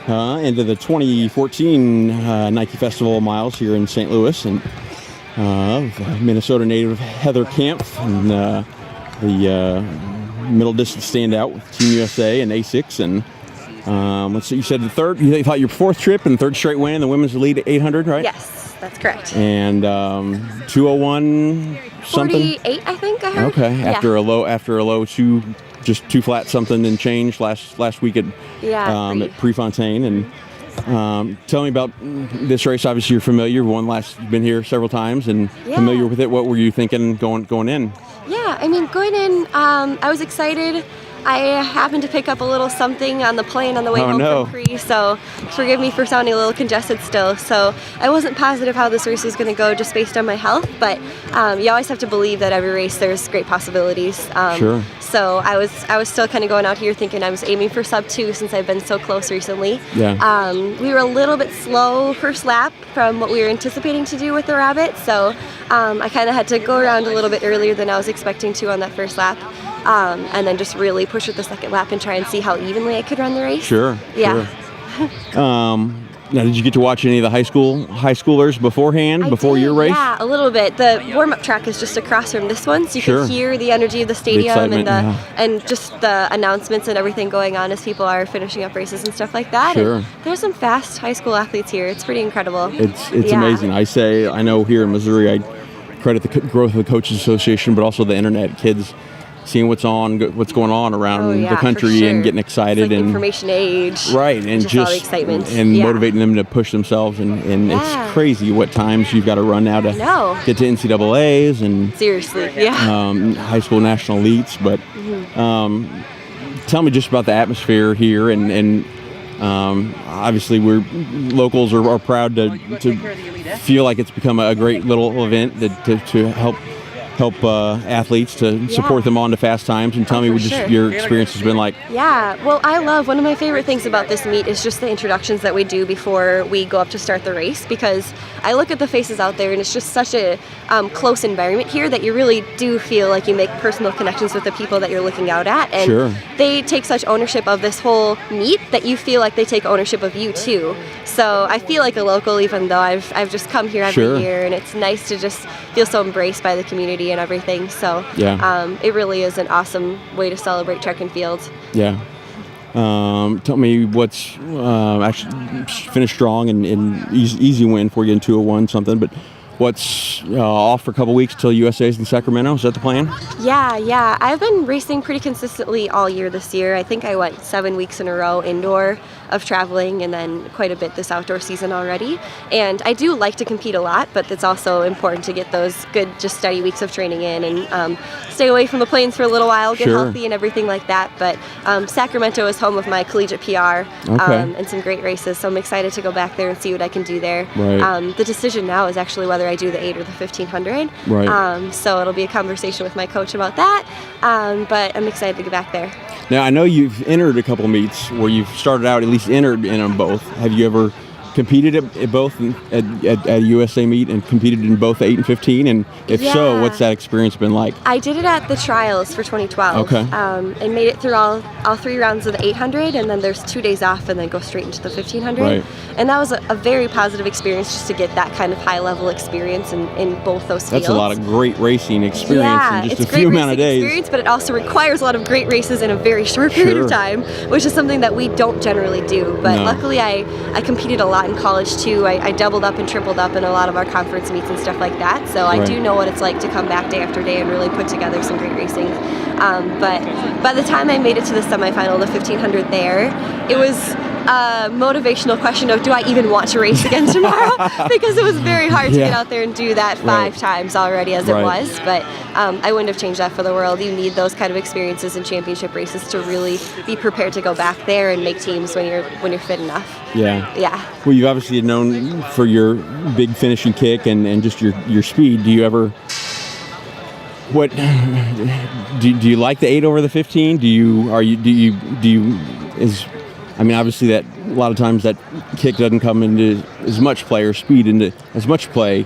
into the 2014 Nike Festival of Miles here in St. Louis, and Minnesota native Heather Kampf, and the middle distance standout with Team USA and ASICS. And let's see, you said you thought your fourth trip and third straight win in the women's elite 800, right? Yes, that's correct. And 201 something. 48, I think I heard. Okay, Yeah. after a low two flat something and change last week at Prefontaine. And tell me about this race. Obviously, you're familiar. You've been here several times and familiar with it. What were you thinking going in? Yeah, I mean, going in, I was excited. I happened to pick up a little something on the plane on the way home from Pre, so forgive me for sounding a little congested still. So I wasn't positive how this race was going to go just based on my health, but you always have to believe that every race there's great possibilities. Sure. So I was still kind of going out here thinking I was aiming for sub 2 since I've been so close recently. Yeah. We were a little bit slow first lap from what we were anticipating to do with the Rabbit, so I kind of had to go around a little bit earlier than I was expecting to on that first lap. And then just really push it the second lap and try and see how evenly I could run the race. Sure. Yeah. Sure. Now, did you get to watch any of the high schoolers beforehand, before your race? Yeah, a little bit. The warm-up track is just across from this one, so you can hear the energy of the stadium and just the announcements and everything going on as people are finishing up races and stuff like that. Sure. And there's some fast high school athletes here. It's pretty incredible. It's amazing. I know here in Missouri, I credit the growth of the Coaches Association, but also the internet. Kids seeing what's going on around the country and getting excited, and information age, right, and just all the excitement and motivating them to push themselves, and it's crazy what times you've got to run now to get to NCAAs and seriously, high school national elites. But tell me just about the atmosphere here, and obviously we're locals are proud to feel like it's become a great little event to help athletes to support them on to fast times, and tell me what your experience has been like. Yeah, well, I love, one of my favorite things about this meet is just the introductions that we do before we go up to start the race, because I look at the faces out there and it's just such a close environment here that you really do feel like you make personal connections with the people that you're looking out at, and they take such ownership of this whole meet that you feel like they take ownership of you too. So I feel like a local, even though I've just come here every year, and it's nice to just feel so embraced by the community and everything. So it really is an awesome way to celebrate track and field. Yeah. Tell me what's actually finished strong and easy win for you in 201 something, but what's off for a couple weeks till USA's in Sacramento? Is that the plan? Yeah. I've been racing pretty consistently all year this year. I think I went 7 weeks in a row indoor of traveling, and then quite a bit this outdoor season already. And I do like to compete a lot, but it's also important to get those good, just steady weeks of training in, and stay away from the planes for a little while, get healthy and everything like that. But Sacramento is home of my collegiate PR and some great races, so I'm excited to go back there and see what I can do there. Right. The decision now is actually whether I do the 8 or the 1500. Right. So it'll be a conversation with my coach about that, but I'm excited to get back there. Now, I know you've entered a couple meets where you've started out, at least entered in them both. Have you ever competed at both at a USA meet and competed in both 8 and 15? And if so, what's that experience been like? I did it at the trials for 2012. Okay. And made it through all 3 rounds of the 800, and then there's 2 days off and then go straight into the 1500. Right. And that was a very positive experience, just to get that kind of high level experience in both those fields. That's a lot of great racing experience in just a few amount of days. Experience, but it also requires a lot of great races in a very short period of time, which is something that we don't generally do. But luckily I competed a lot in college too. I doubled up and tripled up in a lot of our conference meets and stuff like that. So I do know what it's like to come back day after day and really put together some great racing. But by the time I made it to the semifinal, the 1500 there, it was a motivational question of, do I even want to race again tomorrow? Because it was very hard to get out there and do that 5 times already as it was. But I wouldn't have changed that for the world. You need those kind of experiences in championship races to really be prepared to go back there and make teams when you're fit enough. Yeah. Well, you've obviously known for your big finishing kick and just your speed. Do you ever? What do you like the 8 over the 15? I mean, obviously that a lot of times that kick doesn't come into as much play or speed into as much play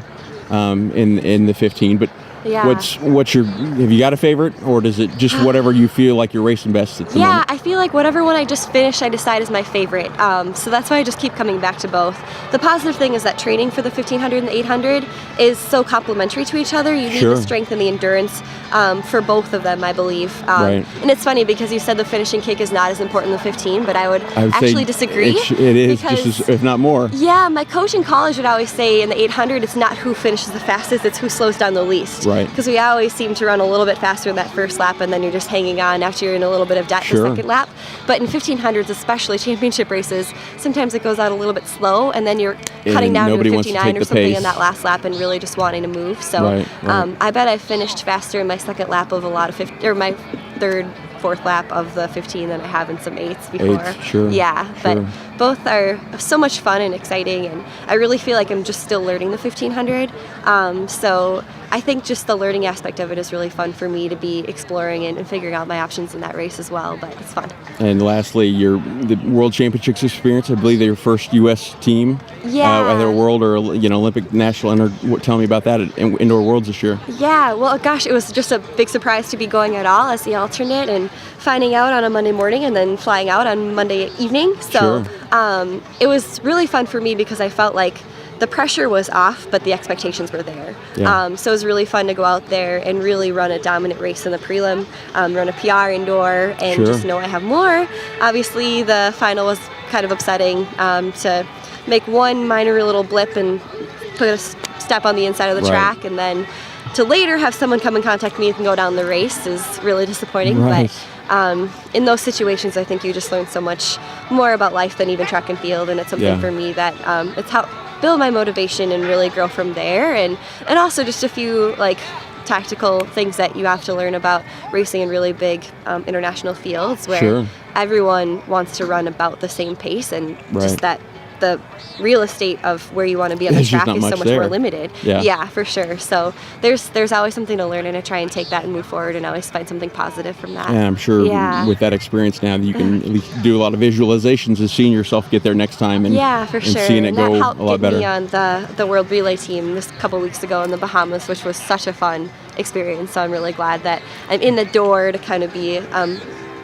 in the 15. But Yeah. What's your, have you got a favorite, or does it just whatever you feel like you're racing best at the Yeah, moment? I feel like whatever one I just finished, I decide is my favorite. So that's why I just keep coming back to both. The positive thing is that training for the 1500 and the 800 is so complementary to each other. You need Sure. the strength and the endurance for both of them, I believe. Right. And it's funny because you said the finishing kick is not as important in the 15, but I would say actually disagree. It is because, just as, if not more. yeah, my coach in college would always say in the 800, it's not who finishes the fastest, it's who slows down the least. Right. Because we always seem to run a little bit faster in that first lap, and then you're just hanging on after you're in a little bit of debt Sure. the second lap. But in 1500s, especially championship races, sometimes it goes out a little bit slow, and then you're cutting down to a nobody wants to 59 take or the something pace. in that last lap and really just wanting to move. So Right, right. I bet I finished faster in my second lap of a lot of 50, or my third, fourth lap of the 15 than I have in some eights before. Eights, sure, Yeah, but sure. both are so much fun and exciting, and I really feel like I'm just still learning the 1500. So I think just the learning aspect of it is really fun for me to be exploring and figuring out my options in that race as well, but it's fun. And lastly, the World Championships experience. I believe they're your first U.S. team. Yeah. Either World or Olympic, National. Tell me about that at Indoor Worlds this year. Yeah, well, gosh, it was just a big surprise to be going at all as the alternate and finding out on a Monday morning and then flying out on Monday evening. So Sure. It was really fun for me because I felt like the pressure was off, but the expectations were there. Yeah. So it was really fun to go out there and really run a dominant race in the prelim, run a PR indoor, and Sure. just know I have more. Obviously, the final was kind of upsetting to make one minor little blip and put a step on the inside of the Right. track, and then to later have someone come and contact me and go down the race is really disappointing. Right. But in those situations, I think you just learn so much more about life than even track and field, and it's something Yeah. for me that it's how build my motivation and really grow from there, and also just a few like tactical things that you have to learn about racing in really big international fields where Sure. everyone wants to run about the same pace, and Right. just that the real estate of where you want to be on the There's just track not is so much much more there. limited. Yeah. For sure. So there's always something to learn, and I try and take that and move forward and always find something positive from that. And I'm sure Yeah. with that experience now, that you can at least do a lot of visualizations of seeing yourself get there next time, and Yeah, for and sure. seeing it And go that helped a lot get better. me on the World Relay team this couple weeks ago in the Bahamas, which was such a fun experience. So I'm really glad that I'm in the door to kind of be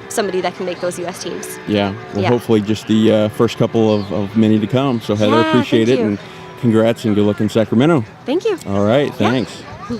somebody that can make those U.S. teams. Yeah. Well, Yeah. hopefully just the first couple of many to come. So Heather, Yeah, appreciate thank it, you. and congrats and good luck in Sacramento. Thank you. All right. Yeah. Thanks.